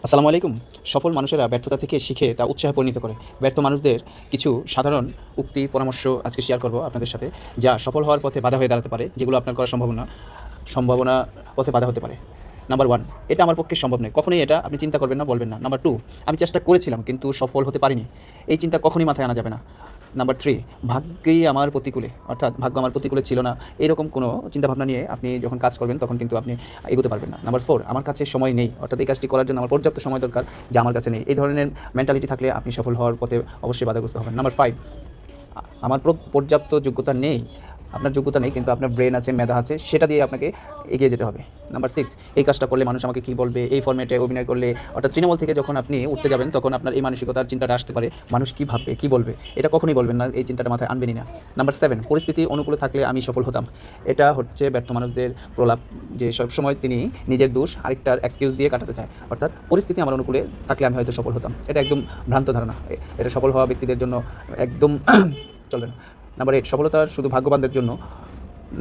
আসসালামু আলাইকুম। সফল মানুষেরা ব্যর্থতা থেকে শিখে তা উৎসাহে পরিণত করে। ব্যর্থ মানুষদের কিছু সাধারণ উক্তি, পরামর্শ আজকে শেয়ার করব আপনাদের সাথে, যা সফল হওয়ার পথে বাধা হয়ে দাঁড়াতে পারে, যেগুলো আপনার করা সম্ভাবনা পথে বাধা হতে পারে। নাম্বার 1, এটা আমার পক্ষে সম্ভব নয়। কখনোই এটা আপনি চিন্তা করবেন না, বলবেন না। নাম্বার 2, আমি চেষ্টা করেছিলাম কিন্তু সফল হতে পারিনি। এই চিন্তা কখনোই মাথায় আনা যাবে না। নাম্বার 3, ভাগ্যই আমার প্রতিকূলে, অর্থাৎ ভাগ্য আমার প্রতিকূলে ছিল না। এরকম কোনো চিন্তাভাবনা নিয়ে আপনি যখন কাজ করবেন তখন কিন্তু আপনি এগোতে পারবেন না। নাম্বার 4, আমার কাছে সময় নেই, অর্থাৎ এই কাজটি করার জন্য আমার পর্যাপ্ত সময় দরকার, যা আমার কাছে নেই। এই ধরনের মেন্টালিটি থাকলে আপনি সফল হওয়ার পথে অবশ্যই বাধাগ্রস্ত হবেন। নাম্বার 5, আমার পর্যাপ্ত যোগ্যতা নেই। আপনার যোগ্যতা নেই কিন্তু আপনার ব্রেন আছে, মেধা আছে, সেটা দিয়ে আপনাকে এগিয়ে যেতে হবে। নাম্বার 6, এই কাজটা করলে মানুষ আমাকে কী বলবে, এই ফরম্যাটে অভিনয় করলে, অর্থাৎ তৃণমূল থেকে যখন আপনি উঠতে যাবেন তখন আপনার এই মানসিকতার চিন্তাটা আসতে পারে, মানুষ কী ভাববে, কী বলবে। এটা কখনোই বলবেন না, এই চিন্তাটা মাথায় আনবেনই না। নাম্বার 7, পরিস্থিতি অনুকূলে থাকলে আমি সফল হতাম। এটা হচ্ছে ব্যর্থ মানুষদের প্রলাপ, যে সবসময় তিনি নিজের দোষ আরেকটার এক্সকিউজ দিয়ে কাটাতে চায়। অর্থাৎ পরিস্থিতি আমার অনুকূলে থাকলে আমি হয়তো সফল হতাম। এটা একদম ভ্রান্ত ধারণা। এটা সফল হওয়া ব্যক্তিদের জন্য একদম চলবে না। নাম্বার 8, সফলতা শুধু ভাগ্যবানদের জন্য।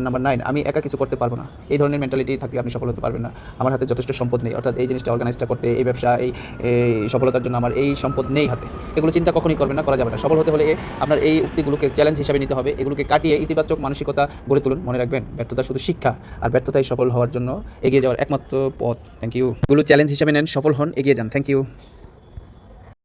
নাম্বার 9, আমি একা কিছু করতে পারবো না। এই ধরনের মেন্টালিটি থাকলে আপনি সফল হতে পারবেন না। আমার হাতে যথেষ্ট সম্পদ নেই, অর্থাৎ এই জিনিসটা অর্গানাইজটা করতে, এই ব্যবসা, এই সফলতার জন্য আমার এই সম্পদ নেই হাতে। এগুলো চিন্তা কখনোই করবেন না, করা যাবে না। সফল হতে হলে আপনার এই উক্তিগুলোকে চ্যালেঞ্জ হিসাবে নিতে হবে, এগুলোকে কাটিয়ে ইতিবাচক মানসিকতা গড়ে তুলুন। মনে রাখবেন, ব্যর্থতা শুধু শিক্ষা, আর ব্যর্থতাই সফল হওয়ার জন্য এগিয়ে যাওয়ার একমাত্র পথ। Thank you. এগুলো চ্যালেঞ্জ হিসাবে নেন, সফল হন, এগিয়ে যান। Thank you.